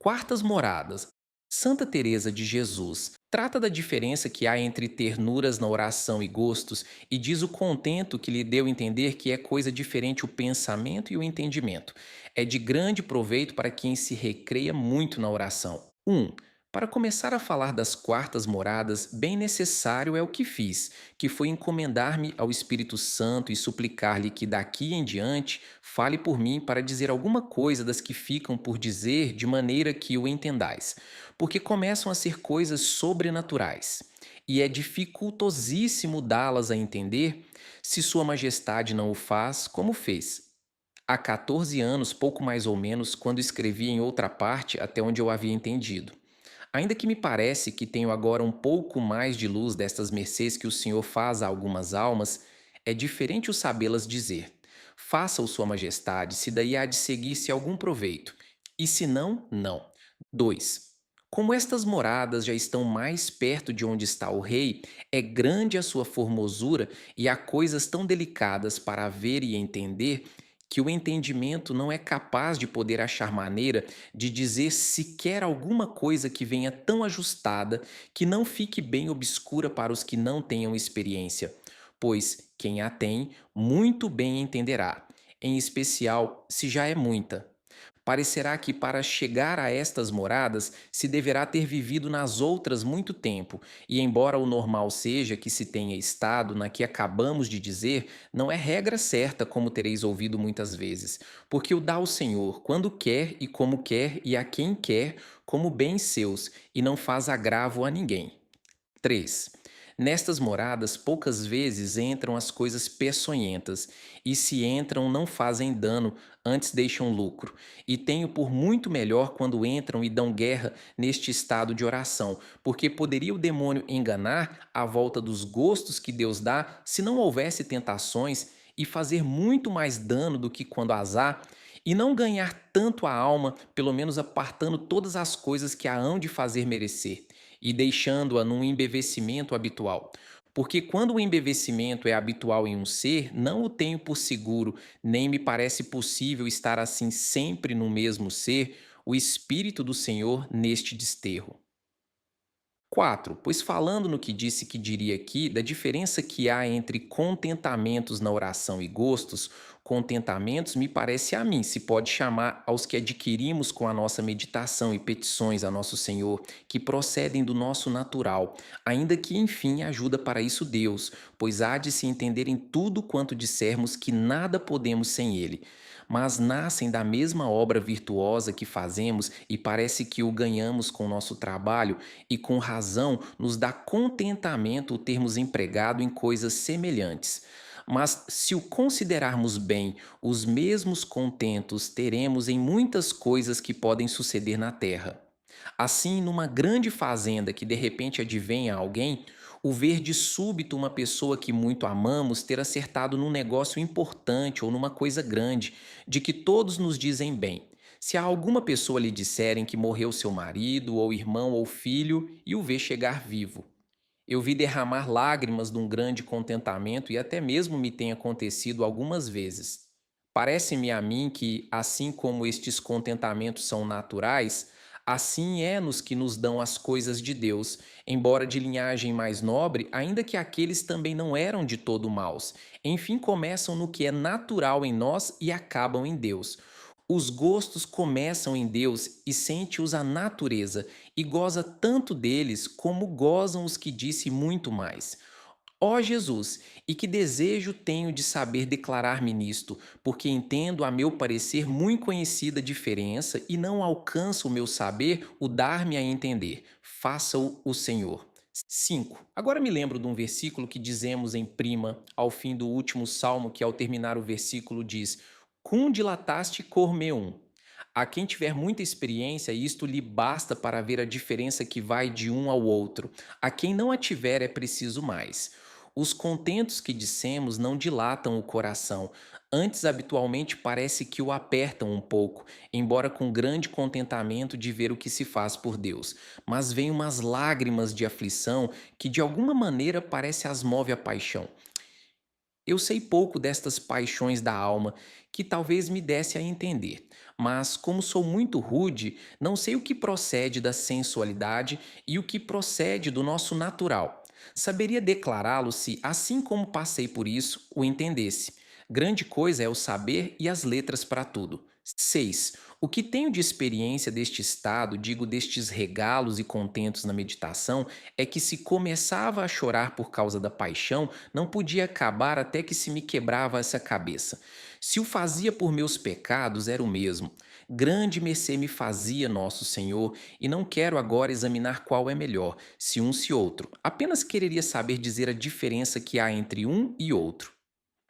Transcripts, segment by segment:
Quartas moradas. Santa Teresa de Jesus trata da diferença que há entre ternuras na oração e gostos e diz o contento que lhe deu entender que é coisa diferente o pensamento e o entendimento. É de grande proveito para quem se recreia muito na oração. 1. Para começar a falar das quartas moradas, bem necessário é o que fiz, que foi encomendar-me ao Espírito Santo e suplicar-lhe que daqui em diante fale por mim para dizer alguma coisa das que ficam por dizer de maneira que o entendais, porque começam a ser coisas sobrenaturais, e é dificultosíssimo dá-las a entender se Sua Majestade não o faz como fez. Há 14 anos, pouco mais ou menos, quando escrevi em outra parte até onde eu havia entendido. Ainda que me parece que tenho agora um pouco mais de luz destas mercês que o Senhor faz a algumas almas, é diferente o sabê-las dizer. Faça-o Sua Majestade, se daí há de seguir-se algum proveito, e se não, não. 2. Como estas moradas já estão mais perto de onde está o rei, é grande a sua formosura e há coisas tão delicadas para ver e entender que o entendimento não é capaz de poder achar maneira de dizer sequer alguma coisa que venha tão ajustada que não fique bem obscura para os que não tenham experiência, pois quem a tem, muito bem entenderá, em especial se já é muita. Parecerá que para chegar a estas moradas se deverá ter vivido nas outras muito tempo, e embora o normal seja que se tenha estado na que acabamos de dizer, não é regra certa, como tereis ouvido muitas vezes, porque o dá o Senhor quando quer e como quer e a quem quer, como bens seus, e não faz agravo a ninguém. 3. Nestas moradas, poucas vezes entram as coisas peçonhentas, e se entram, não fazem dano, antes deixam lucro. E tenho por muito melhor quando entram e dão guerra neste estado de oração, porque poderia o demônio enganar à volta dos gostos que Deus dá se não houvesse tentações e fazer muito mais dano do que quando as há, e não ganhar tanto a alma, pelo menos apartando todas as coisas que a hão de fazer merecer e deixando-a num embevecimento habitual. Porque quando o embevecimento é habitual em um ser, não o tenho por seguro, nem me parece possível estar assim sempre no mesmo ser, o Espírito do Senhor neste desterro. 4. Pois falando no que disse que diria aqui, da diferença que há entre contentamentos na oração e gostos, contentamentos me parece a mim, se pode chamar aos que adquirimos com a nossa meditação e petições a nosso Senhor, que procedem do nosso natural, ainda que enfim ajuda para isso Deus, pois há de se entender em tudo quanto dissermos que nada podemos sem Ele, mas nascem da mesma obra virtuosa que fazemos e parece que o ganhamos com o nosso trabalho e com razão nos dá contentamento o termos empregado em coisas semelhantes. Mas se o considerarmos bem, os mesmos contentos teremos em muitas coisas que podem suceder na terra. Assim, numa grande fazenda que de repente advenha alguém, o ver de súbito uma pessoa que muito amamos ter acertado num negócio importante ou numa coisa grande, de que todos nos dizem bem. Se a alguma pessoa lhe disserem que morreu seu marido, ou irmão, ou filho, e o vê chegar vivo. Eu vi derramar lágrimas de um grande contentamento e até mesmo me tem acontecido algumas vezes. Parece-me a mim que, assim como estes contentamentos são naturais, assim é nos que nos dão as coisas de Deus, embora de linhagem mais nobre, ainda que aqueles também não eram de todo maus. Enfim, começam no que é natural em nós e acabam em Deus. Os gostos começam em Deus e sente-os a natureza, e goza tanto deles como gozam os que disse muito mais. Ó Jesus, e que desejo tenho de saber declarar-me nisto, porque entendo a meu parecer muito conhecida diferença e não alcança o meu saber o dar-me a entender. Faça-o o Senhor. 5. Agora me lembro de um versículo que dizemos em prima, ao fim do último salmo, que ao terminar o versículo diz: Cum dilataste cor meum. A quem tiver muita experiência, isto lhe basta para ver a diferença que vai de um ao outro. A quem não a tiver, é preciso mais. Os contentos que dissemos não dilatam o coração, antes habitualmente parece que o apertam um pouco, embora com grande contentamento de ver o que se faz por Deus. Mas vêm umas lágrimas de aflição que de alguma maneira parece as move a paixão. Eu sei pouco destas paixões da alma, que talvez me desse a entender, mas como sou muito rude, não sei o que procede da sensualidade e o que procede do nosso natural. Saberia declará-lo se, assim como passei por isso, o entendesse. Grande coisa é o saber e as letras para tudo. 6. O que tenho de experiência deste estado, digo destes regalos e contentos na meditação, é que se começava a chorar por causa da paixão, não podia acabar até que se me quebrava essa cabeça. Se o fazia por meus pecados, era o mesmo. Grande mercê me fazia nosso Senhor, e não quero agora examinar qual é melhor, se um se outro. Apenas quereria saber dizer a diferença que há entre um e outro.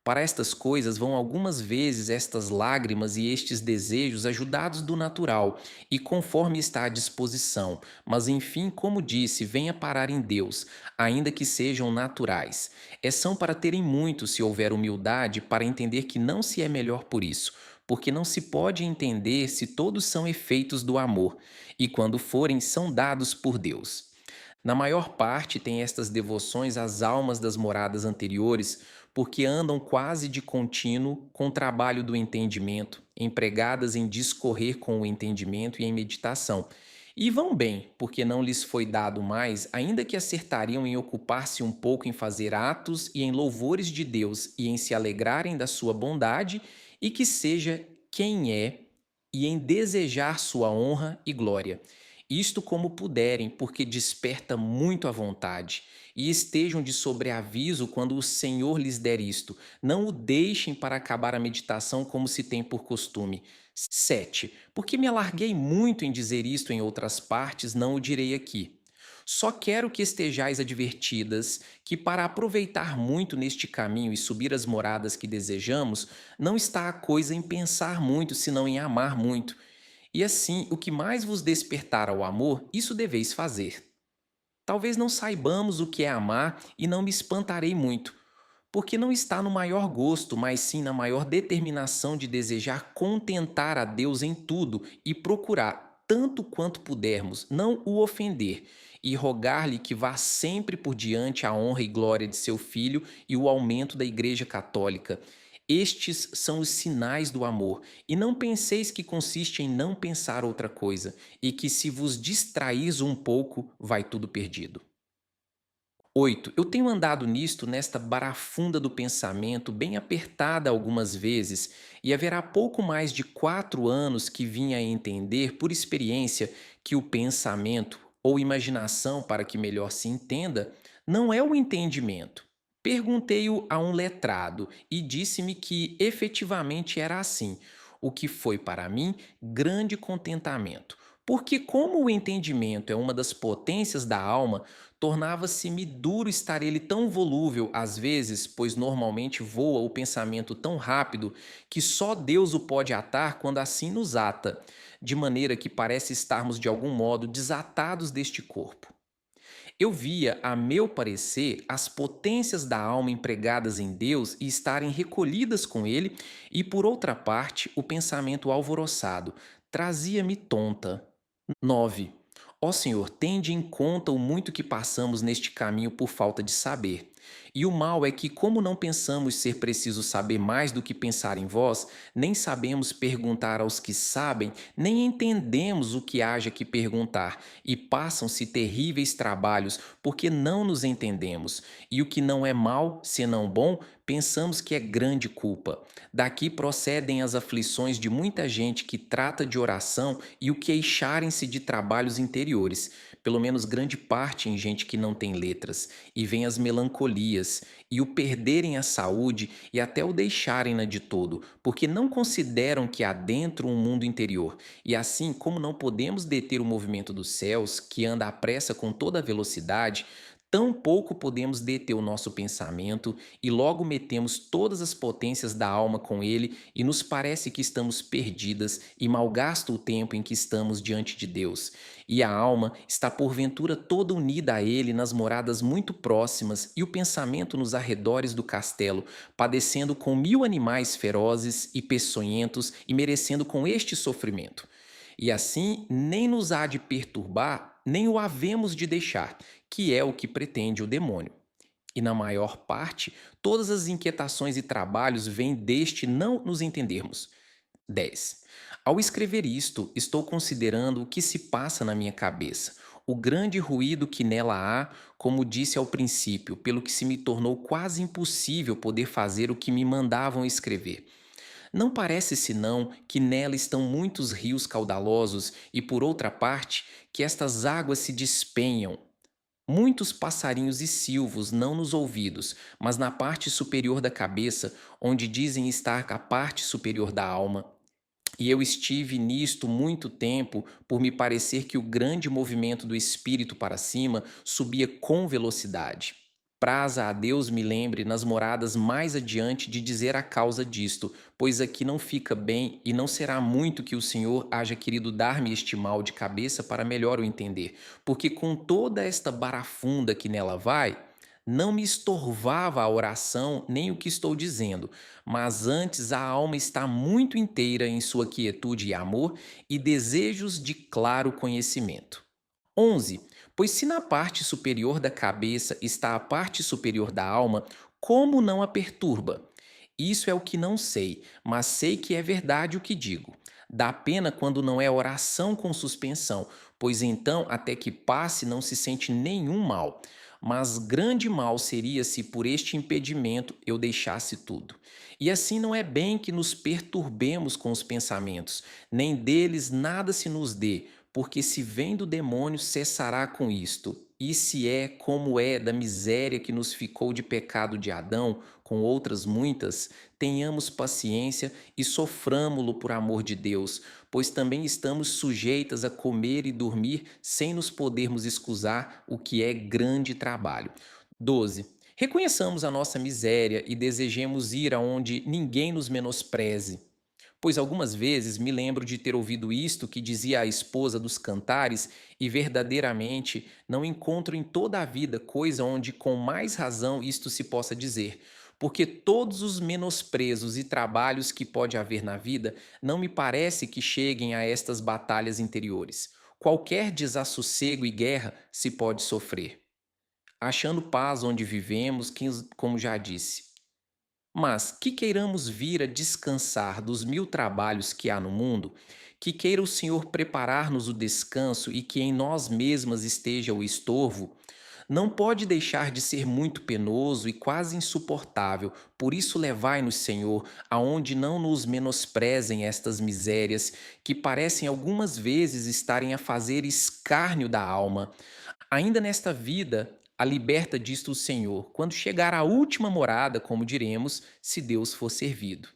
Para estas coisas vão algumas vezes estas lágrimas e estes desejos ajudados do natural, e conforme está à disposição, mas enfim, como disse, venha parar em Deus, ainda que sejam naturais. São para terem muito, se houver humildade, para entender que não se é melhor por isso, porque não se pode entender se todos são efeitos do amor, e quando forem, são dados por Deus. Na maior parte tem estas devoções às almas das moradas anteriores, porque andam quase de contínuo com o trabalho do entendimento, empregadas em discorrer com o entendimento e em meditação. E vão bem, porque não lhes foi dado mais, ainda que acertariam em ocupar-se um pouco em fazer atos e em louvores de Deus e em se alegrarem da sua bondade, e que seja quem é, e em desejar sua honra e glória. Isto como puderem, porque desperta muito a vontade. E estejam de sobreaviso quando o Senhor lhes der isto. Não o deixem para acabar a meditação como se tem por costume. 7. Porque me alarguei muito em dizer isto em outras partes, não o direi aqui. Só quero que estejais advertidas que, para aproveitar muito neste caminho e subir as moradas que desejamos, não está a coisa em pensar muito, senão em amar muito. E assim, o que mais vos despertar ao amor, isso deveis fazer. Talvez não saibamos o que é amar e não me espantarei muito, porque não está no maior gosto, mas sim na maior determinação de desejar contentar a Deus em tudo e procurar, tanto quanto pudermos, não o ofender, e rogar-lhe que vá sempre por diante a honra e glória de seu Filho e o aumento da Igreja Católica. Estes são os sinais do amor, e não penseis que consiste em não pensar outra coisa, e que se vos distraís um pouco, vai tudo perdido. 8. Eu tenho andado nesta barafunda do pensamento, bem apertada algumas vezes, e haverá pouco mais de 4 anos que vim a entender, por experiência, que o pensamento, ou imaginação, para que melhor se entenda, não é o entendimento. Perguntei-o a um letrado e disse-me que efetivamente era assim, o que foi para mim grande contentamento. Porque, como o entendimento é uma das potências da alma, tornava-se-me duro estar ele tão volúvel às vezes, pois normalmente voa o pensamento tão rápido que só Deus o pode atar quando assim nos ata, de maneira que parece estarmos de algum modo desatados deste corpo. Eu via, a meu parecer, as potências da alma empregadas em Deus e estarem recolhidas com ele, e por outra parte, o pensamento alvoroçado trazia-me tonta. 9. Ó Senhor, tende em conta o muito que passamos neste caminho por falta de saber. E o mal é que, como não pensamos ser preciso saber mais do que pensar em vós, nem sabemos perguntar aos que sabem, nem entendemos o que haja que perguntar, e passam-se terríveis trabalhos, porque não nos entendemos. E o que não é mal, senão bom, pensamos que é grande culpa. Daqui procedem as aflições de muita gente que trata de oração e o queixarem-se de trabalhos interiores, pelo menos grande parte em gente que não tem letras, e vem as melancolias, e o perderem a saúde e até o deixarem-na de todo, porque não consideram que há dentro um mundo interior, e assim como não podemos deter o movimento dos céus, que anda à pressa com toda a velocidade, tão pouco podemos deter o nosso pensamento e logo metemos todas as potências da alma com ele e nos parece que estamos perdidas e malgasta o tempo em que estamos diante de Deus. E a alma está porventura toda unida a ele nas moradas muito próximas e o pensamento nos arredores do castelo, padecendo com 1000 animais ferozes e peçonhentos e merecendo com este sofrimento. E assim nem nos há de perturbar, nem o havemos de deixar, que é o que pretende o demônio. E na maior parte, todas as inquietações e trabalhos vêm deste não nos entendermos. 10. Ao escrever isto, estou considerando o que se passa na minha cabeça, o grande ruído que nela há, como disse ao princípio, pelo que se me tornou quase impossível poder fazer o que me mandavam escrever. Não parece senão que nela estão muitos rios caudalosos e, por outra parte, que estas águas se despenham. Muitos passarinhos e silvos não nos ouvidos, mas na parte superior da cabeça, onde dizem estar a parte superior da alma. E eu estive nisto muito tempo, por me parecer que o grande movimento do espírito para cima subia com velocidade. Praza a Deus me lembre nas moradas mais adiante de dizer a causa disto, pois aqui não fica bem e não será muito que o Senhor haja querido dar-me este mal de cabeça para melhor o entender, porque com toda esta barafunda que nela vai, não me estorvava a oração nem o que estou dizendo, mas antes a alma está muito inteira em sua quietude e amor e desejos de claro conhecimento. 11. Pois se na parte superior da cabeça está a parte superior da alma, como não a perturba? Isso é o que não sei, mas sei que é verdade o que digo. Dá pena quando não é oração com suspensão, pois então, até que passe, não se sente nenhum mal. Mas grande mal seria se por este impedimento eu deixasse tudo. E assim não é bem que nos perturbemos com os pensamentos, nem deles nada se nos dê, porque se vem do demônio, cessará com isto. E se é como é da miséria que nos ficou de pecado de Adão, com outras muitas, tenhamos paciência e soframo-lo por amor de Deus, pois também estamos sujeitas a comer e dormir sem nos podermos excusar, o que é grande trabalho. 12. Reconheçamos a nossa miséria e desejemos ir aonde ninguém nos menospreze. Pois algumas vezes me lembro de ter ouvido isto que dizia a esposa dos cantares, e verdadeiramente não encontro em toda a vida coisa onde com mais razão isto se possa dizer. Porque todos os menosprezos e trabalhos que pode haver na vida não me parece que cheguem a estas batalhas interiores. Qualquer desassossego e guerra se pode sofrer. Achando paz onde vivemos, como já disse. Mas que queiramos vir a descansar dos mil trabalhos que há no mundo, que queira o Senhor preparar-nos o descanso e que em nós mesmas esteja o estorvo, não pode deixar de ser muito penoso e quase insuportável. Por isso levai-nos, Senhor, aonde não nos menosprezem estas misérias, que parecem algumas vezes estarem a fazer escárnio da alma. Ainda nesta vida, a liberta disto o Senhor, quando chegar à última morada, como diremos, se Deus for servido.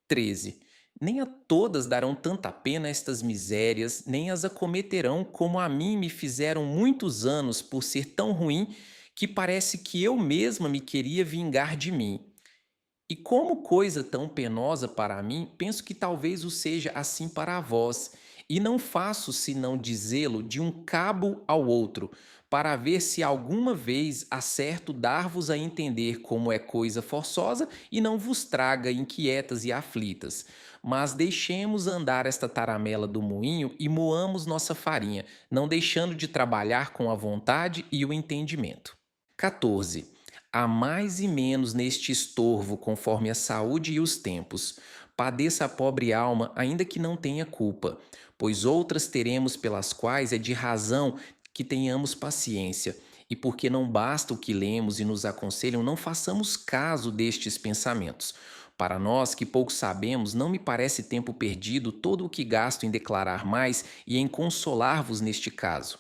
13. Nem a todas darão tanta pena estas misérias, nem as acometerão como a mim me fizeram muitos anos por ser tão ruim que parece que eu mesma me queria vingar de mim. E como coisa tão penosa para mim, penso que talvez o seja assim para vós, e não faço senão dizê-lo de um cabo ao outro, para ver se alguma vez acerto dar-vos a entender como é coisa forçosa e não vos traga inquietas e aflitas. Mas deixemos andar esta taramela do moinho e moamos nossa farinha, não deixando de trabalhar com a vontade e o entendimento. 14. Há mais e menos neste estorvo, conforme a saúde e os tempos. Padeça a pobre alma, ainda que não tenha culpa, pois outras teremos pelas quais é de razão que tenhamos paciência. E porque não basta o que lemos e nos aconselham, não façamos caso destes pensamentos. Para nós que pouco sabemos, não me parece tempo perdido todo o que gasto em declarar mais e em consolar-vos neste caso.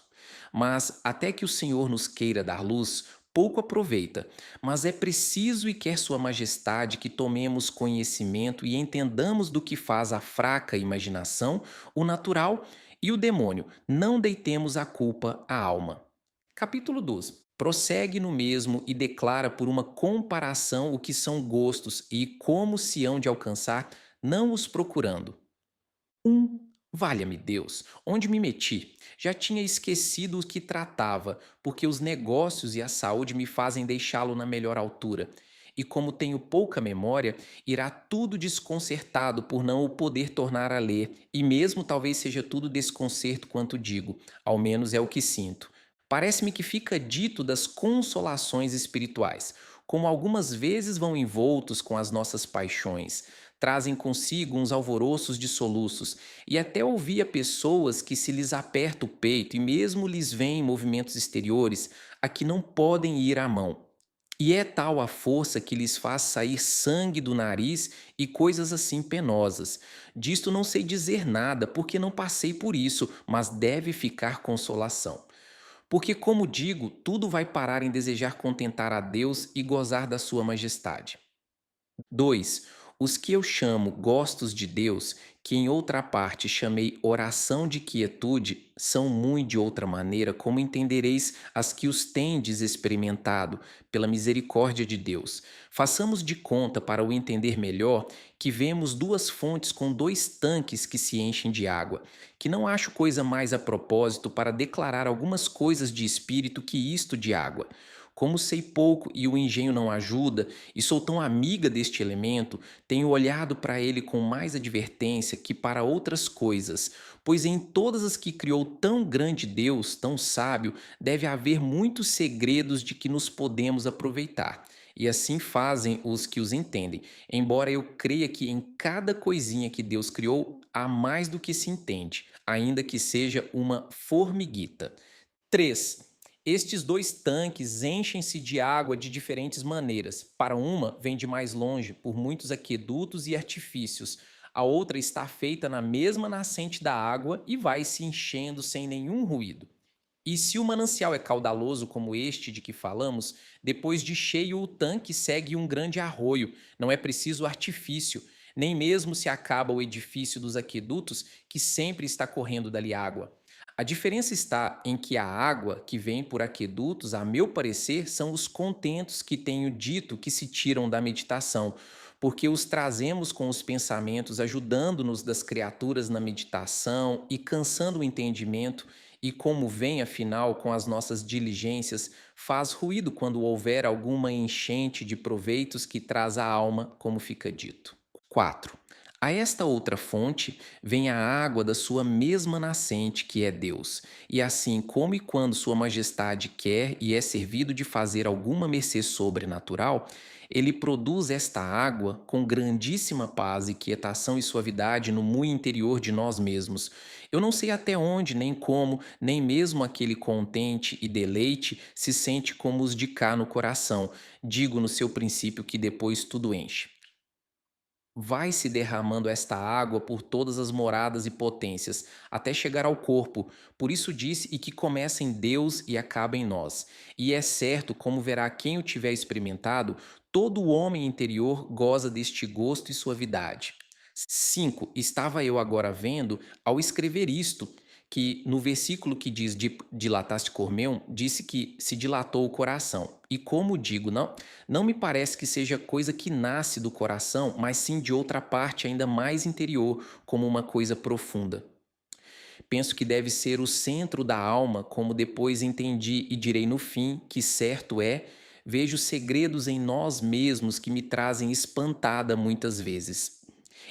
Mas até que o Senhor nos queira dar luz, pouco aproveita, mas é preciso e quer Sua Majestade que tomemos conhecimento e entendamos do que faz a fraca imaginação, o natural e o demônio. Não deitemos a culpa à alma. Capítulo 12. Prossegue no mesmo e declara por uma comparação o que são gostos e como se hão de alcançar, não os procurando. Valha-me Deus, onde me meti? Já tinha esquecido o que tratava, porque os negócios e a saúde me fazem deixá-lo na melhor altura. E como tenho pouca memória, irá tudo desconcertado por não o poder tornar a ler, e mesmo talvez seja tudo desconcerto quanto digo, ao menos é o que sinto. Parece-me que fica dito das consolações espirituais, como algumas vezes vão envoltos com as nossas paixões. trazem consigo uns alvoroços de soluços, e até ouvia pessoas que se lhes aperta o peito e mesmo lhes vêm movimentos exteriores a que não podem ir à mão. E é tal a força que lhes faz sair sangue do nariz e coisas assim penosas. Disto não sei dizer nada, porque não passei por isso, mas deve ficar consolação. Porque, como digo, tudo vai parar em desejar contentar a Deus e gozar da sua majestade. 2. Os que eu chamo gostos de Deus, que em outra parte chamei oração de quietude, são muito de outra maneira, como entendereis as que os tendes experimentado, pela misericórdia de Deus. Façamos de conta, para o entender melhor, que vemos duas fontes com dois tanques que se enchem de água, que não acho coisa mais a propósito para declarar algumas coisas de espírito que isto de água. Como sei pouco e o engenho não ajuda, e sou tão amiga deste elemento, tenho olhado para ele com mais advertência que para outras coisas, pois em todas as que criou tão grande Deus, tão sábio, deve haver muitos segredos de que nos podemos aproveitar. E assim fazem os que os entendem, embora eu creia que em cada coisinha que Deus criou há mais do que se entende, ainda que seja uma formiguita. 3. Estes dois tanques enchem-se de água de diferentes maneiras. Para uma, vem de mais longe, por muitos aquedutos e artifícios. A outra está feita na mesma nascente da água e vai se enchendo sem nenhum ruído. E se o manancial é caudaloso como este de que falamos, depois de cheio o tanque segue um grande arroio, não é preciso artifício, nem mesmo se acaba o edifício dos aquedutos, que sempre está correndo dali água. A diferença está em que a água que vem por aquedutos, a meu parecer, são os contentos que tenho dito que se tiram da meditação, porque os trazemos com os pensamentos, ajudando-nos das criaturas na meditação e cansando o entendimento, e como vem, afinal, com as nossas diligências, faz ruído quando houver alguma enchente de proveitos que traz à alma, como fica dito. 4. A esta outra fonte vem a água da sua mesma nascente, que é Deus. E assim como e quando Sua Majestade quer e é servido de fazer alguma mercê sobrenatural, ele produz esta água com grandíssima paz e quietação e suavidade no muito interior de nós mesmos. Eu não sei até onde, nem como, nem mesmo aquele contente e deleite se sente como os de cá no coração. Digo no seu princípio que depois tudo enche. Vai se derramando esta água por todas as moradas e potências, até chegar ao corpo. Por isso disse e que começa em Deus e acaba em nós. E é certo, como verá quem o tiver experimentado, todo o homem interior goza deste gosto e suavidade. 5. Estava eu agora vendo, ao escrever isto, que no versículo que diz dilataste cormeum, disse que se dilatou o coração. E como digo, não me parece que seja coisa que nasce do coração, mas sim de outra parte ainda mais interior, como uma coisa profunda. Penso que deve ser o centro da alma, como depois entendi e direi no fim, que certo é, vejo segredos em nós mesmos que me trazem espantada muitas vezes.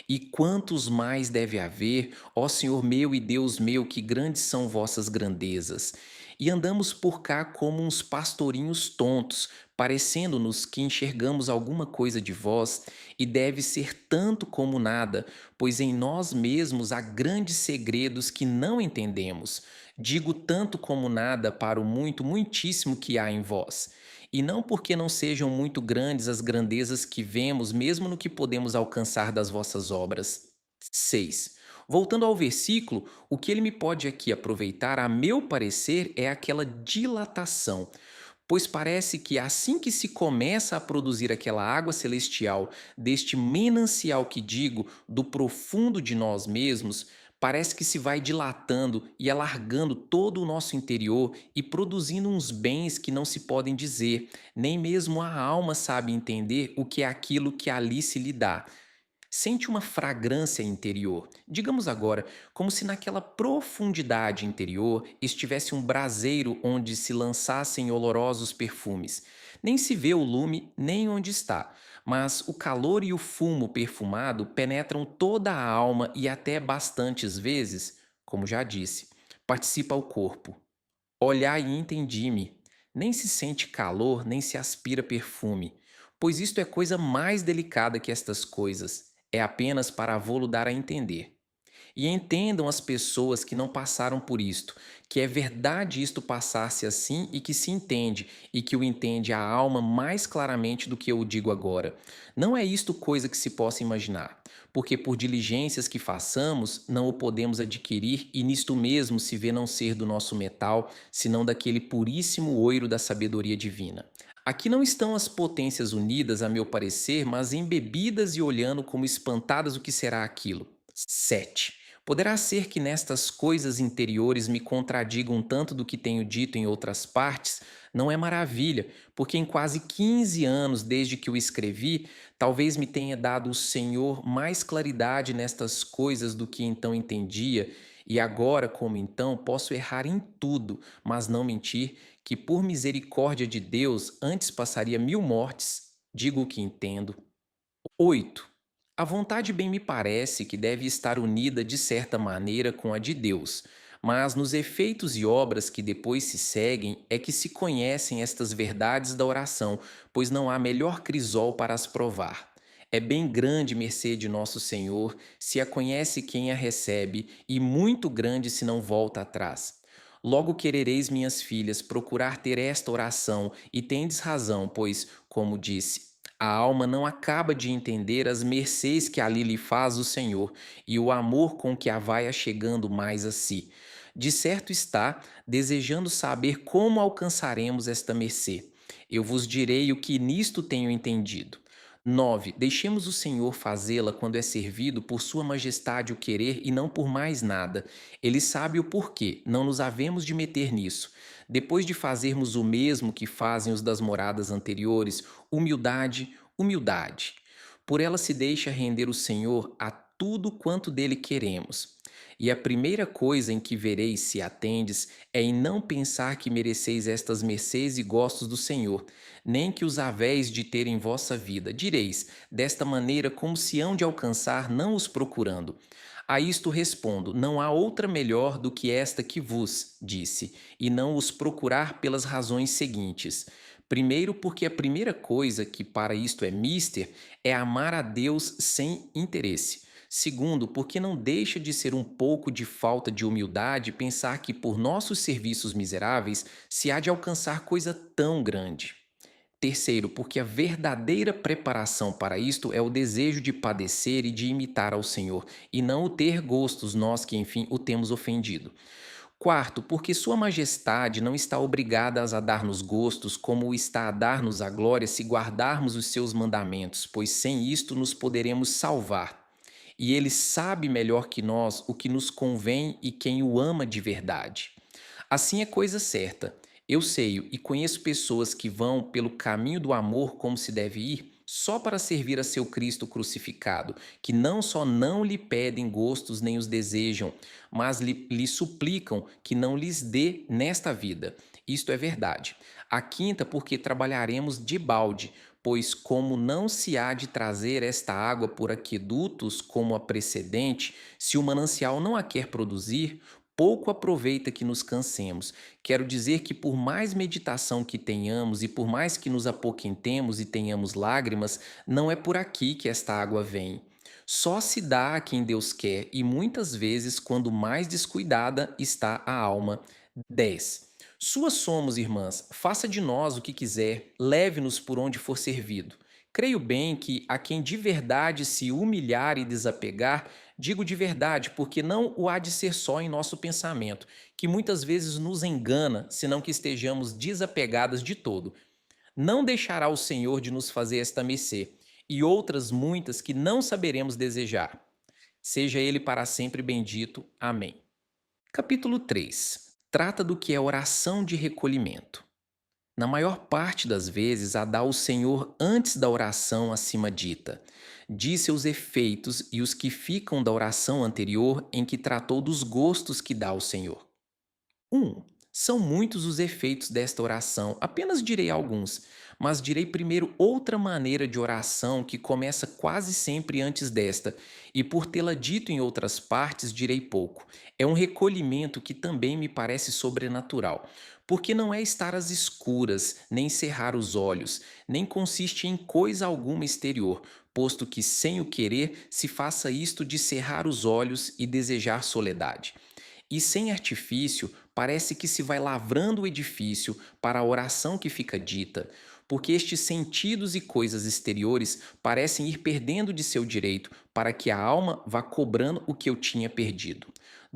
E quantos mais deve haver, ó Senhor meu e Deus meu, que grandes são vossas grandezas. E andamos por cá como uns pastorinhos tontos, parecendo-nos que enxergamos alguma coisa de vós, e deve ser tanto como nada, pois em nós mesmos há grandes segredos que não entendemos. Digo tanto como nada para o muito, muitíssimo que há em vós. E não porque não sejam muito grandes as grandezas que vemos, mesmo no que podemos alcançar das vossas obras. 6. Voltando ao versículo, o que ele me pode aqui aproveitar, a meu parecer, é aquela dilatação. Pois parece que assim que se começa a produzir aquela água celestial, deste menancial que digo, do profundo de nós mesmos, parece que se vai dilatando e alargando todo o nosso interior e produzindo uns bens que não se podem dizer, nem mesmo a alma sabe entender o que é aquilo que ali se lhe dá. Sente uma fragrância interior. Digamos agora, como se naquela profundidade interior estivesse um braseiro onde se lançassem olorosos perfumes. Nem se vê o lume nem onde está, mas o calor e o fumo perfumado penetram toda a alma e até bastantes vezes, como já disse, participa ao corpo. Olhai e entendi-me. Nem se sente calor, nem se aspira perfume, pois isto é coisa mais delicada que estas coisas. É apenas para vô-lo dar a entender. E entendam as pessoas que não passaram por isto, que é verdade isto passar-se assim e que se entende, e que o entende a alma mais claramente do que eu o digo agora. Não é isto coisa que se possa imaginar, porque por diligências que façamos, não o podemos adquirir, e nisto mesmo se vê não ser do nosso metal, senão daquele puríssimo ouro da sabedoria divina. Aqui não estão as potências unidas, a meu parecer, mas embebidas e olhando como espantadas o que será aquilo. 7. Poderá ser que nestas coisas interiores me contradigam tanto do que tenho dito em outras partes? Não é maravilha, porque em quase 15 anos desde que o escrevi, talvez me tenha dado o Senhor mais claridade nestas coisas do que então entendia, e agora, como então, posso errar em tudo, mas não mentir, que por misericórdia de Deus antes passaria 1000 mortes, digo o que entendo. 8. A vontade bem me parece que deve estar unida de certa maneira com a de Deus, mas nos efeitos e obras que depois se seguem é que se conhecem estas verdades da oração, pois não há melhor crisol para as provar. É bem grande mercê de nosso Senhor, se a conhece quem a recebe, e muito grande se não volta atrás. Logo querereis, minhas filhas, procurar ter esta oração, e tendes razão, pois, como disse, a alma não acaba de entender as mercês que ali lhe faz o Senhor e o amor com que a vai achegando mais a si. De certo está, desejando saber como alcançaremos esta mercê. Eu vos direi o que nisto tenho entendido. 9. Deixemos o Senhor fazê-la quando é servido por Sua Majestade o querer e não por mais nada. Ele sabe o porquê, não nos havemos de meter nisso. Depois de fazermos o mesmo que fazem os das moradas anteriores, humildade, humildade. Por ela se deixa render o Senhor a tudo quanto dele queremos. E a primeira coisa em que vereis se atendes é em não pensar que mereceis estas mercês e gostos do Senhor, nem que os haveis de ter em vossa vida. Direis, desta maneira, como se hão de alcançar, não os procurando. A isto respondo: não há outra melhor do que esta que vos disse, e não os procurar pelas razões seguintes. Primeiro, porque a primeira coisa que para isto é mister é amar a Deus sem interesse. Segundo, porque não deixa de ser um pouco de falta de humildade pensar que por nossos serviços miseráveis se há de alcançar coisa tão grande. Terceiro, porque a verdadeira preparação para isto é o desejo de padecer e de imitar ao Senhor, e não o ter gostos, nós que enfim o temos ofendido. Quarto, porque Sua Majestade não está obrigada a dar-nos gostos, como está a dar-nos a glória se guardarmos os seus mandamentos, pois sem isto nos poderemos salvar. E Ele sabe melhor que nós o que nos convém e quem o ama de verdade. Assim é coisa certa. Eu sei e conheço pessoas que vão pelo caminho do amor como se deve ir, só para servir a seu Cristo crucificado, que não só não lhe pedem gostos nem os desejam, mas lhe suplicam que não lhes dê nesta vida. Isto é verdade. A quinta, porque trabalharemos de balde, pois como não se há de trazer esta água por aquedutos como a precedente, se o manancial não a quer produzir, pouco aproveita que nos cansemos. Quero dizer que por mais meditação que tenhamos e por mais que nos apoquentemos e tenhamos lágrimas, não é por aqui que esta água vem. Só se dá a quem Deus quer e muitas vezes quando mais descuidada está a alma. 10. Suas somos, irmãs, faça de nós o que quiser, leve-nos por onde for servido. Creio bem que a quem de verdade se humilhar e desapegar, digo de verdade, porque não o há de ser só em nosso pensamento, que muitas vezes nos engana, senão que estejamos desapegadas de todo. Não deixará o Senhor de nos fazer esta mercê, e outras muitas que não saberemos desejar. Seja Ele para sempre bendito. Amém. Capítulo 3. Trata do que é oração de recolhimento. Na maior parte das vezes, a dá o Senhor antes da oração acima dita. Diz seus efeitos e os que ficam da oração anterior em que tratou dos gostos que dá ao Senhor. 1. São muitos os efeitos desta oração, apenas direi alguns, mas direi primeiro outra maneira de oração que começa quase sempre antes desta, e por tê-la dito em outras partes direi pouco. É um recolhimento que também me parece sobrenatural, porque não é estar às escuras, nem cerrar os olhos, nem consiste em coisa alguma exterior, posto que sem o querer se faça isto de cerrar os olhos e desejar soledade. E sem artifício, parece que se vai lavrando o edifício para a oração que fica dita, porque estes sentidos e coisas exteriores parecem ir perdendo de seu direito, para que a alma vá cobrando o que eu tinha perdido.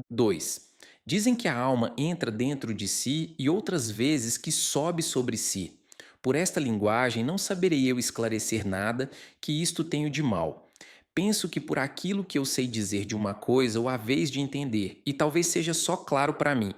2. Dizem que a alma entra dentro de si e outras vezes que sobe sobre si. Por esta linguagem não saberei eu esclarecer nada que isto tenho de mal. Penso que por aquilo que eu sei dizer de uma coisa o haveis de entender, e talvez seja só claro para mim.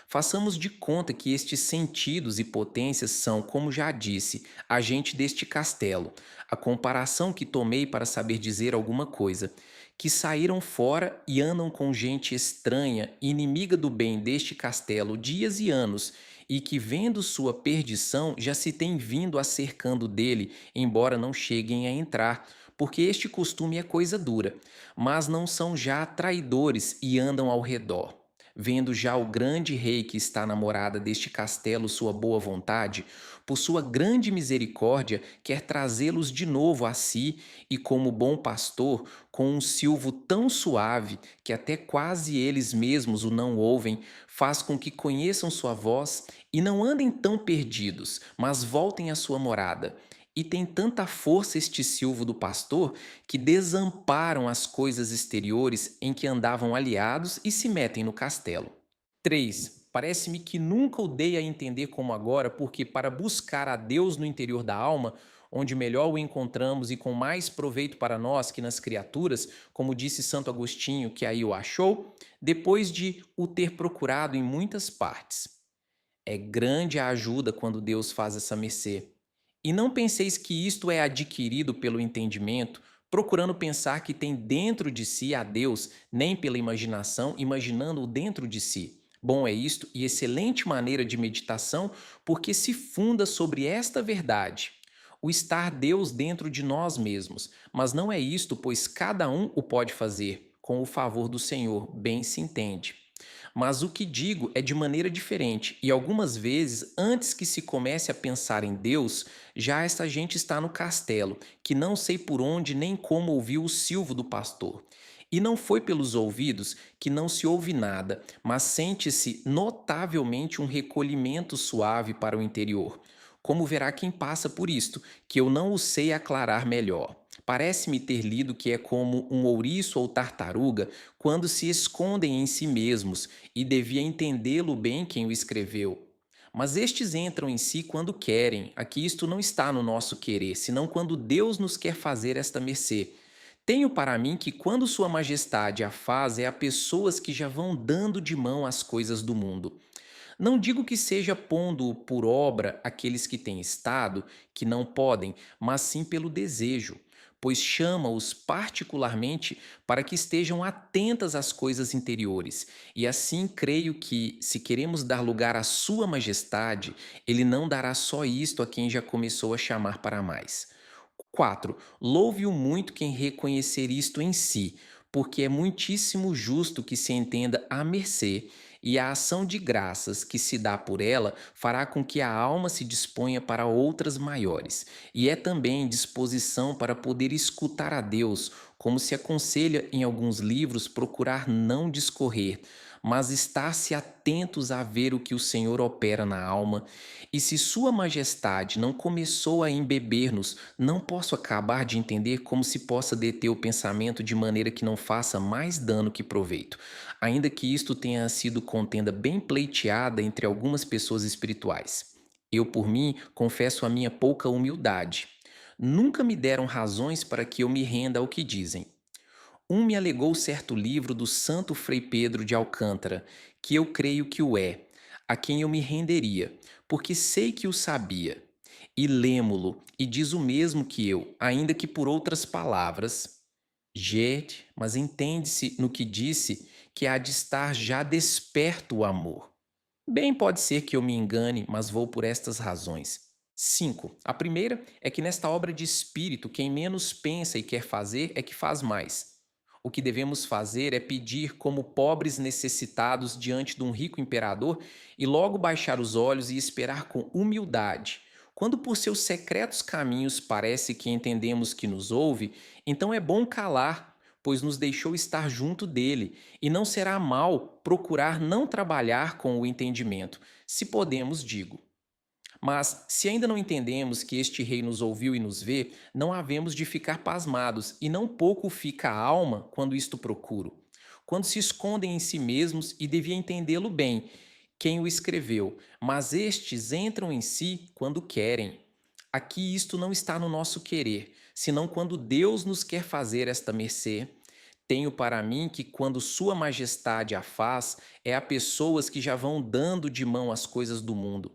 Façamos de conta que estes sentidos e potências são, como já disse, agente deste castelo, a comparação que tomei para saber dizer alguma coisa, que saíram fora e andam com gente estranha, inimiga do bem deste castelo dias e anos, e que, vendo sua perdição, já se tem vindo acercando dele, embora não cheguem a entrar, porque este costume é coisa dura, mas não são já traidores e andam ao redor. Vendo já o grande rei que está na morada deste castelo sua boa vontade, por sua grande misericórdia, quer trazê-los de novo a si, e como bom pastor, com um silvo tão suave que até quase eles mesmos o não ouvem, faz com que conheçam sua voz e não andem tão perdidos, mas voltem à sua morada. E tem tanta força este silvo do pastor que desamparam as coisas exteriores em que andavam aliados e se metem no castelo. 3. Parece-me que nunca o dei a entender como agora, porque para buscar a Deus no interior da alma, onde melhor o encontramos e com mais proveito para nós que nas criaturas, como disse Santo Agostinho, que aí o achou, depois de o ter procurado em muitas partes. É grande a ajuda quando Deus faz essa mercê. E não penseis que isto é adquirido pelo entendimento, procurando pensar que tem dentro de si a Deus, nem pela imaginação, imaginando-o dentro de si. Bom é isto e excelente maneira de meditação, porque se funda sobre esta verdade. O estar Deus dentro de nós mesmos. Mas não é isto, pois cada um o pode fazer, com o favor do Senhor, bem se entende. Mas o que digo é de maneira diferente, e algumas vezes, antes que se comece a pensar em Deus, já esta gente está no castelo, que não sei por onde nem como ouviu o silvo do pastor. E não foi pelos ouvidos que não se ouve nada, mas sente-se notavelmente um recolhimento suave para o interior. Como verá quem passa por isto, que eu não o sei aclarar melhor. Parece-me ter lido que é como um ouriço ou tartaruga quando se escondem em si mesmos, e devia entendê-lo bem quem o escreveu. Mas estes entram em si quando querem, aqui isto não está no nosso querer, senão quando Deus nos quer fazer esta mercê. Tenho para mim que quando Sua Majestade a faz é a pessoas que já vão dando de mão as coisas do mundo. Não digo que seja pondo por obra aqueles que têm estado, que não podem, mas sim pelo desejo, pois chama-os particularmente para que estejam atentas às coisas interiores. E assim creio que, se queremos dar lugar à Sua Majestade, Ele não dará só isto a quem já começou a chamar para mais. 4. Louve-o muito quem reconhecer isto em si, porque é muitíssimo justo que se entenda a mercê, e a ação de graças que se dá por ela fará com que a alma se disponha para outras maiores, e é também disposição para poder escutar a Deus, como se aconselha em alguns livros procurar não discorrer, mas estar-se atentos a ver o que o Senhor opera na alma, e se Sua Majestade não começou a embeber-nos, não posso acabar de entender como se possa deter o pensamento de maneira que não faça mais dano que proveito, ainda que isto tenha sido contenda bem pleiteada entre algumas pessoas espirituais. Eu, por mim, confesso a minha pouca humildade. Nunca me deram razões para que eu me renda ao que dizem. Um me alegou certo livro do Santo Frei Pedro de Alcântara, que eu creio que o é, a quem eu me renderia, porque sei que o sabia. E lemo-lo, e diz o mesmo que eu, ainda que por outras palavras. Gente, mas entende-se no que disse que há de estar já desperto o amor. Bem pode ser que eu me engane, mas vou por estas razões. 5. A primeira é que nesta obra de espírito, quem menos pensa e quer fazer é que faz mais. O que devemos fazer é pedir como pobres necessitados diante de um rico imperador e logo baixar os olhos e esperar com humildade, Quando por seus secretos caminhos parece que entendemos que nos ouve, então é bom calar, pois nos deixou estar junto dele, e não será mal procurar não trabalhar com o entendimento, se podemos, digo. Mas, se ainda não entendemos que este rei nos ouviu e nos vê, não havemos de ficar pasmados, e não pouco fica a alma quando isto procuro. Quando se escondem em si mesmos, e devia entendê-lo bem, quem o escreveu, mas estes entram em si quando querem. Aqui isto não está no nosso querer, senão quando Deus nos quer fazer esta mercê. Tenho para mim que quando Sua Majestade a faz, é a pessoas que já vão dando de mão as coisas do mundo.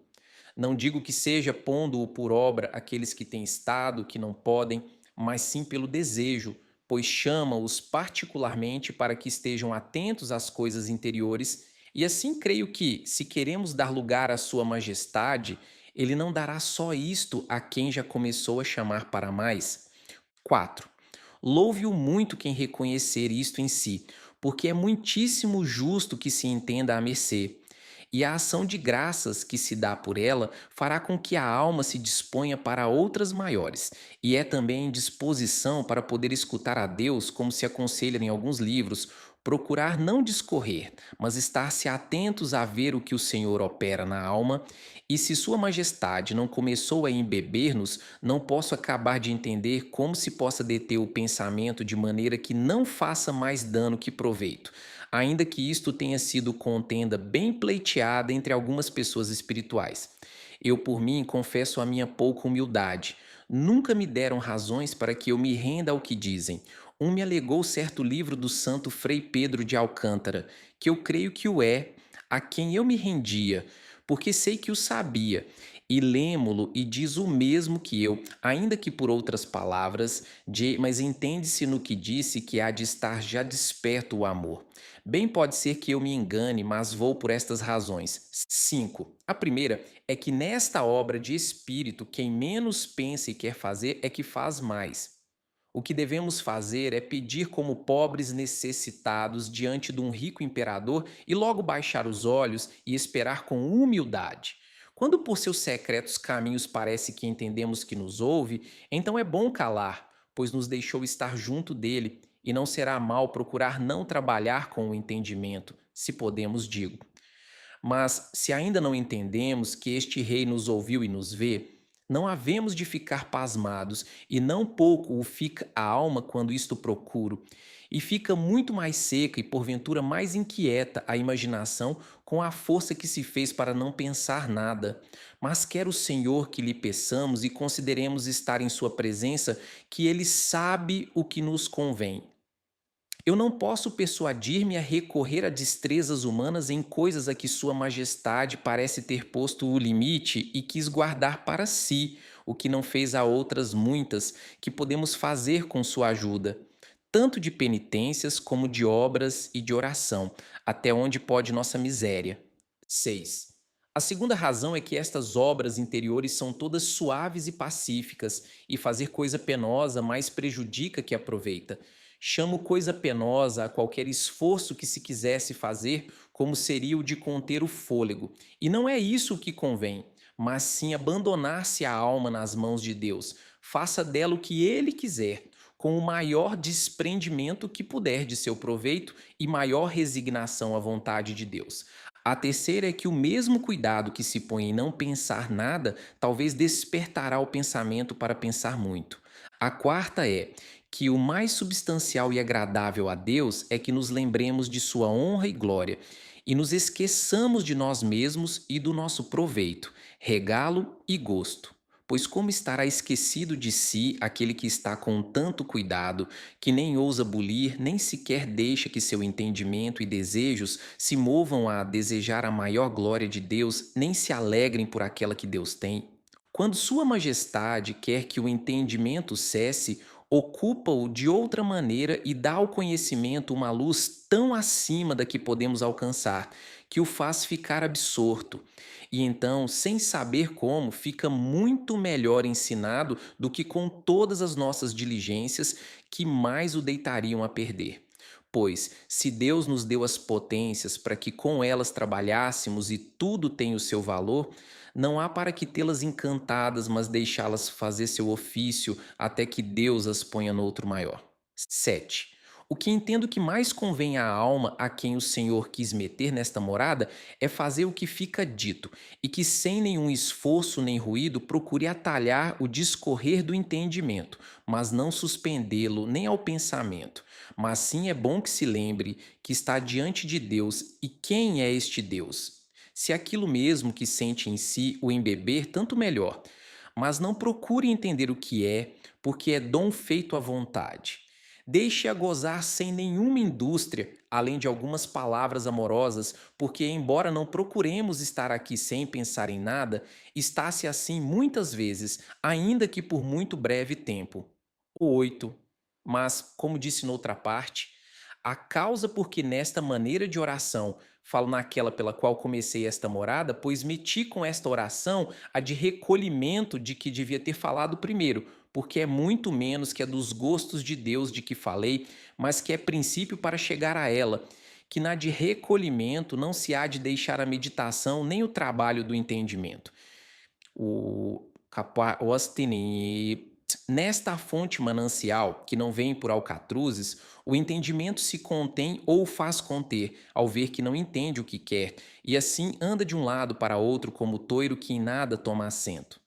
Não digo que seja pondo-o por obra aqueles que têm estado, que não podem, mas sim pelo desejo, pois chama-os particularmente para que estejam atentos às coisas interiores, e assim creio que, se queremos dar lugar à Sua Majestade, Ele não dará só isto a quem já começou a chamar para mais. 4. Louve-o muito quem reconhecer isto em si, porque é muitíssimo justo que se entenda a mercê. E a ação de graças que se dá por ela fará com que a alma se disponha para outras maiores, e é também disposição para poder escutar a Deus, como se aconselha em alguns livros, procurar não discorrer, mas estar-se atentos a ver o que o Senhor opera na alma, e se Sua Majestade não começou a embeber-nos, não posso acabar de entender como se possa deter o pensamento de maneira que não faça mais dano que proveito, ainda que isto tenha sido contenda bem pleiteada entre algumas pessoas espirituais. Eu, por mim, confesso a minha pouca humildade. Nunca me deram razões para que eu me renda ao que dizem. Um me alegou certo livro do santo Frei Pedro de Alcântara, que eu creio que o é, a quem eu me rendia, porque sei que o sabia, e lemo-lo e diz o mesmo que eu, ainda que por outras palavras, mas entende-se no que disse que há de estar já desperto o amor. Bem pode ser que eu me engane, mas vou por estas razões. 5. A primeira é que nesta obra de espírito, quem menos pensa e quer fazer é que faz mais. O que devemos fazer é pedir como pobres necessitados diante de um rico imperador e logo baixar os olhos e esperar com humildade. Quando por seus secretos caminhos parece que entendemos que nos ouve, então é bom calar, pois nos deixou estar junto dele, e não será mal procurar não trabalhar com o entendimento, se podemos, digo. Mas, se ainda não entendemos que este rei nos ouviu e nos vê, não havemos de ficar pasmados, e não pouco o fica a alma quando isto procuro, e fica muito mais seca e porventura mais inquieta a imaginação com a força que se fez para não pensar nada. Mas quer o Senhor que lhe peçamos e consideremos estar em sua presença, que ele sabe o que nos convém. Eu não posso persuadir-me a recorrer a destrezas humanas em coisas a que Sua Majestade parece ter posto o limite e quis guardar para si, o que não fez a outras muitas, que podemos fazer com sua ajuda, tanto de penitências como de obras e de oração, até onde pode nossa miséria. 6. A segunda razão é que estas obras interiores são todas suaves e pacíficas, e fazer coisa penosa mais prejudica que aproveita. Chamo coisa penosa a qualquer esforço que se quisesse fazer, como seria o de conter o fôlego. E não é isso o que convém, mas sim abandonar-se a alma nas mãos de Deus. Faça dela o que Ele quiser, com o maior desprendimento que puder de seu proveito e maior resignação à vontade de Deus. A terceira é que o mesmo cuidado que se põe em não pensar nada, talvez despertará o pensamento para pensar muito. A quarta é que o mais substancial e agradável a Deus é que nos lembremos de sua honra e glória, e nos esqueçamos de nós mesmos e do nosso proveito, regalo e gosto. Pois como estará esquecido de si aquele que está com tanto cuidado, que nem ousa bulir, nem sequer deixa que seu entendimento e desejos se movam a desejar a maior glória de Deus, nem se alegrem por aquela que Deus tem? Quando Sua Majestade quer que o entendimento cesse, ocupa-o de outra maneira e dá ao conhecimento uma luz tão acima da que podemos alcançar, que o faz ficar absorto. E então, sem saber como, fica muito melhor ensinado do que com todas as nossas diligências, que mais o deitariam a perder. pois, se Deus nos deu as potências para que com elas trabalhássemos e tudo tem o seu valor, não há para que tê-las encantadas, mas deixá-las fazer seu ofício até que Deus as ponha noutro maior. 7. O que entendo que mais convém à alma a quem o Senhor quis meter nesta morada é fazer o que fica dito, e que sem nenhum esforço nem ruído procure atalhar o discorrer do entendimento, mas não suspendê-lo nem ao pensamento. Mas sim é bom que se lembre que está diante de Deus, e quem é este Deus? Se aquilo mesmo que sente em si o embeber, tanto melhor. Mas não procure entender o que é, porque é dom feito à vontade. Deixe-a gozar sem nenhuma indústria, além de algumas palavras amorosas, porque, embora não procuremos estar aqui sem pensar em nada, está-se assim muitas vezes, ainda que por muito breve tempo. 8. Mas, como disse noutra parte, a causa por que nesta maneira de oração falo naquela pela qual comecei esta morada, pois meti com esta oração a de recolhimento de que devia ter falado primeiro, porque é muito menos que a dos gostos de Deus de que falei, mas que é princípio para chegar a ela, que na de recolhimento não se há de deixar a meditação nem o trabalho do entendimento. O ostini. Nesta fonte manancial, que não vem por alcatruzes, o entendimento se contém ou faz conter, ao ver que não entende o que quer, e assim anda de um lado para outro como o toiro que em nada toma assento.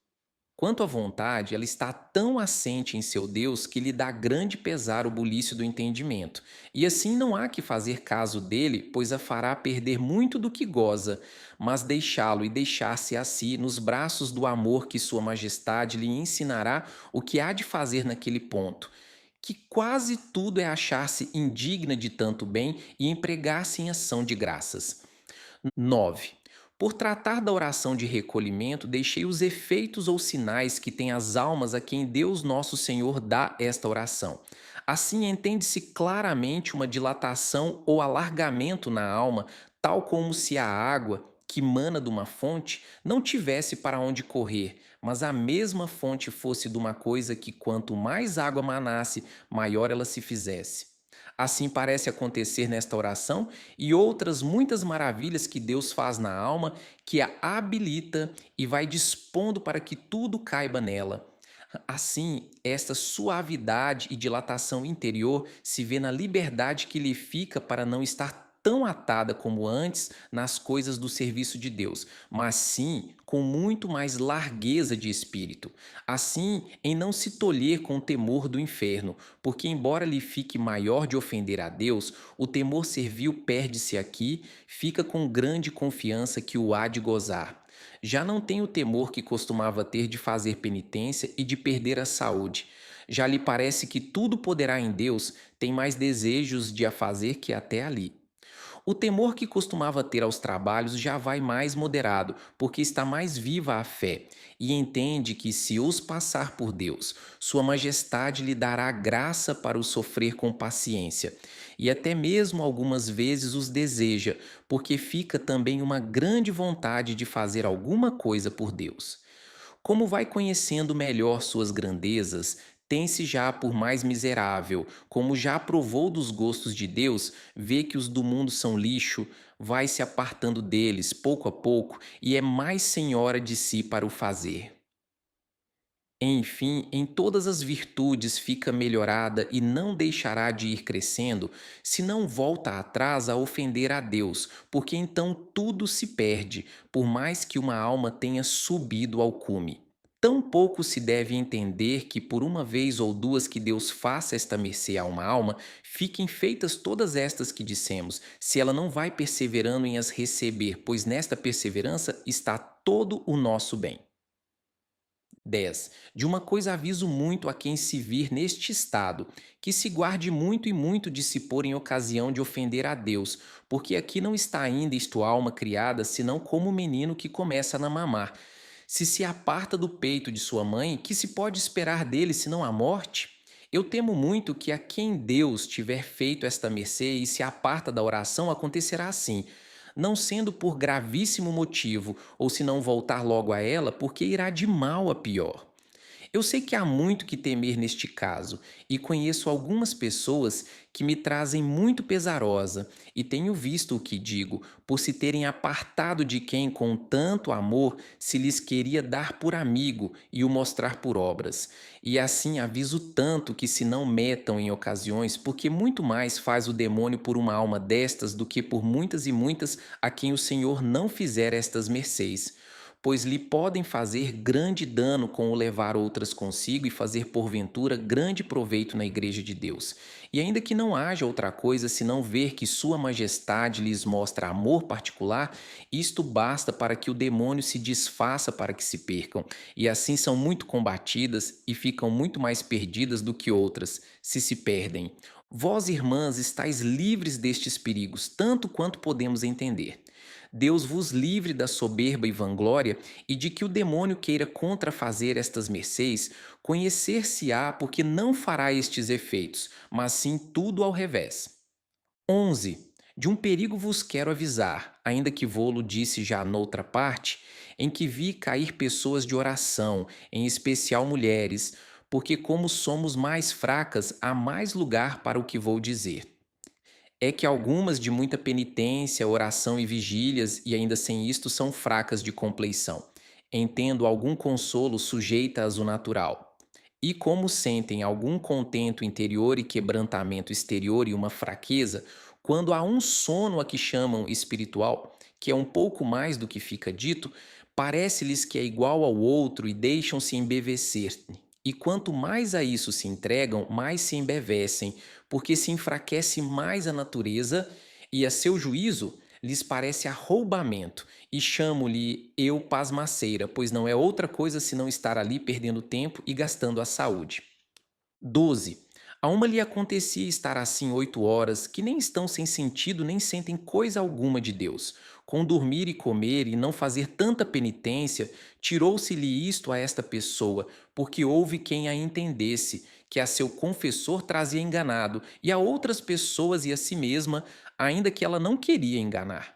Quanto à vontade, ela está tão assente em seu Deus que lhe dá grande pesar o bulício do entendimento. E assim não há que fazer caso dele, pois a fará perder muito do que goza, mas deixá-lo e deixar-se a si nos braços do amor que sua majestade lhe ensinará o que há de fazer naquele ponto. Que quase tudo é achar-se indigna de tanto bem e empregar-se em ação de graças. 9. Por tratar da oração de recolhimento, deixei os efeitos ou sinais que têm as almas a quem Deus nosso Senhor dá esta oração. Assim entende-se claramente uma dilatação ou alargamento na alma, tal como se a água, que mana de uma fonte, não tivesse para onde correr, mas a mesma fonte fosse de uma coisa que quanto mais água manasse, maior ela se fizesse. Assim parece acontecer nesta oração e outras muitas maravilhas que Deus faz na alma, que a habilita e vai dispondo para que tudo caiba nela. Assim, esta suavidade e dilatação interior se vê na liberdade que lhe fica para não estar tão atada como antes nas coisas do serviço de Deus, mas sim com muito mais largueza de espírito. Assim, em não se tolher com o temor do inferno, porque, embora lhe fique maior de ofender a Deus, o temor servil perde-se aqui, fica com grande confiança que o há de gozar. Já não tem o temor que costumava ter de fazer penitência e de perder a saúde. Já lhe parece que tudo poderá em Deus, tem mais desejos de a fazer que até ali. O temor que costumava ter aos trabalhos já vai mais moderado, porque está mais viva a fé, e entende que, se os passar por Deus, Sua Majestade lhe dará graça para os sofrer com paciência, e até mesmo algumas vezes os deseja, porque fica também uma grande vontade de fazer alguma coisa por Deus. Como vai conhecendo melhor suas grandezas, tem-se já por mais miserável, como já provou dos gostos de Deus, vê que os do mundo são lixo, vai se apartando deles pouco a pouco e é mais senhora de si para o fazer. Enfim, em todas as virtudes fica melhorada e não deixará de ir crescendo, se não volta atrás a ofender a Deus, porque então tudo se perde, por mais que uma alma tenha subido ao cume. Tão pouco se deve entender que, por uma vez ou duas que Deus faça esta mercê a uma alma, fiquem feitas todas estas que dissemos, se ela não vai perseverando em as receber, pois nesta perseverança está todo o nosso bem. 10. De uma coisa aviso muito a quem se vir neste estado, que se guarde muito e muito de se pôr em ocasião de ofender a Deus, porque aqui não está ainda isto alma criada, senão como o menino que começa a mamar. Se aparta do peito de sua mãe, que se pode esperar dele senão a morte? Eu temo muito que a quem Deus tiver feito esta mercê e se aparta da oração acontecerá assim, não sendo por gravíssimo motivo, ou se não voltar logo a ela, porque irá de mal a pior. Eu sei que há muito que temer neste caso, e conheço algumas pessoas que me trazem muito pesarosa, e tenho visto o que digo, por se terem apartado de quem com tanto amor se lhes queria dar por amigo e o mostrar por obras. E assim aviso tanto que se não metam em ocasiões, porque muito mais faz o demônio por uma alma destas do que por muitas e muitas a quem o Senhor não fizer estas mercês, pois lhe podem fazer grande dano com o levar outras consigo e fazer porventura grande proveito na igreja de Deus. E ainda que não haja outra coisa senão ver que sua majestade lhes mostra amor particular, isto basta para que o demônio se desfaça para que se percam, e assim são muito combatidas e ficam muito mais perdidas do que outras, se perdem. Vós, irmãs, estáis livres destes perigos, tanto quanto podemos entender. Deus vos livre da soberba e vanglória e de que o demônio queira contrafazer estas mercês, conhecer-se-á porque não fará estes efeitos, mas sim tudo ao revés. 11. De um perigo vos quero avisar, ainda que vô-lo disse já noutra parte, em que vi cair pessoas de oração, em especial mulheres, porque como somos mais fracas, há mais lugar para o que vou dizer. É que algumas de muita penitência, oração e vigílias, e ainda sem isto, são fracas de compleição, entendo algum consolo sujeita-as o natural. E como sentem algum contento interior e quebrantamento exterior e uma fraqueza, quando há um sono a que chamam espiritual, que é um pouco mais do que fica dito, parece-lhes que é igual ao outro e deixam-se embevecer. E quanto mais a isso se entregam, mais se embevecem, porque se enfraquece mais a natureza e a seu juízo lhes parece arroubamento, e chamo-lhe eu pasmaceira, pois não é outra coisa senão estar ali perdendo tempo e gastando a saúde. 12. A uma lhe acontecia estar assim 8 horas, que nem estão sem sentido nem sentem coisa alguma de Deus. Com dormir e comer e não fazer tanta penitência, tirou-se-lhe isto a esta pessoa, porque houve quem a entendesse, que a seu confessor trazia enganado, e a outras pessoas e a si mesma, ainda que ela não queria enganar.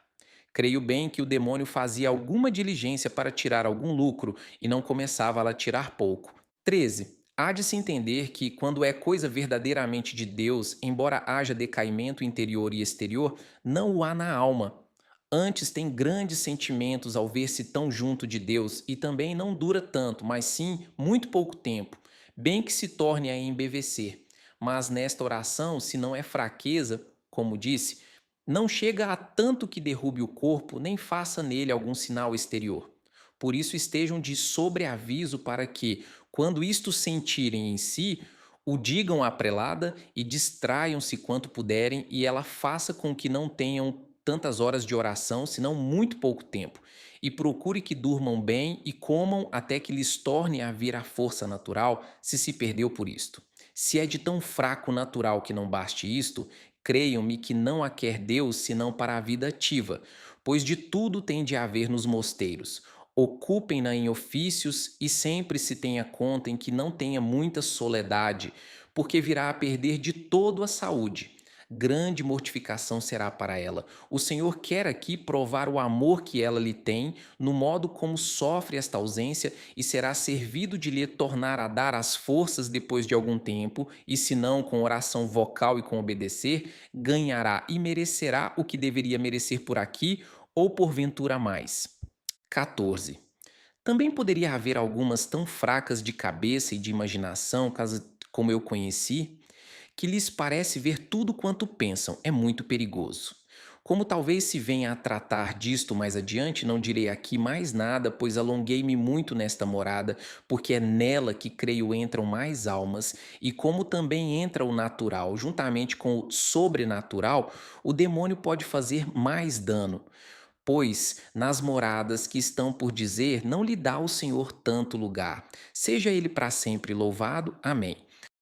Creio bem que o demônio fazia alguma diligência para tirar algum lucro e não começava a tirar pouco. 13. Há de se entender que, quando é coisa verdadeiramente de Deus, embora haja decaimento interior e exterior, não o há na alma. Antes tem grandes sentimentos ao ver-se tão junto de Deus e também não dura tanto, mas sim muito pouco tempo, bem que se torne a embevecer. Mas nesta oração, se não é fraqueza, como disse, não chega a tanto que derrube o corpo, nem faça nele algum sinal exterior. Por isso estejam de sobreaviso para que, quando isto sentirem em si, o digam à prelada e distraiam-se quanto puderem, e ela faça com que não tenham tantas horas de oração, senão muito pouco tempo. E procure que durmam bem e comam até que lhes torne a vir a força natural, se perdeu por isto. Se é de tão fraco natural que não baste isto, creiam-me que não a quer Deus senão para a vida ativa, pois de tudo tem de haver nos mosteiros. Ocupem-na em ofícios e sempre se tenha conta em que não tenha muita soledade, porque virá a perder de todo a saúde. Grande mortificação será para ela. O Senhor quer aqui provar o amor que ela lhe tem, no modo como sofre esta ausência, e será servido de lhe tornar a dar as forças depois de algum tempo, e se não com oração vocal e com obedecer, ganhará e merecerá o que deveria merecer por aqui, ou porventura mais. 14. Também poderia haver algumas tão fracas de cabeça e de imaginação, como eu conheci, que lhes parece ver tudo quanto pensam. É muito perigoso. Como talvez se venha a tratar disto mais adiante, não direi aqui mais nada, pois alonguei-me muito nesta morada, porque é nela que creio entram mais almas, e como também entra o natural, juntamente com o sobrenatural, o demônio pode fazer mais dano. Pois nas moradas que estão por dizer, não lhe dá o Senhor tanto lugar. Seja ele para sempre louvado. Amém.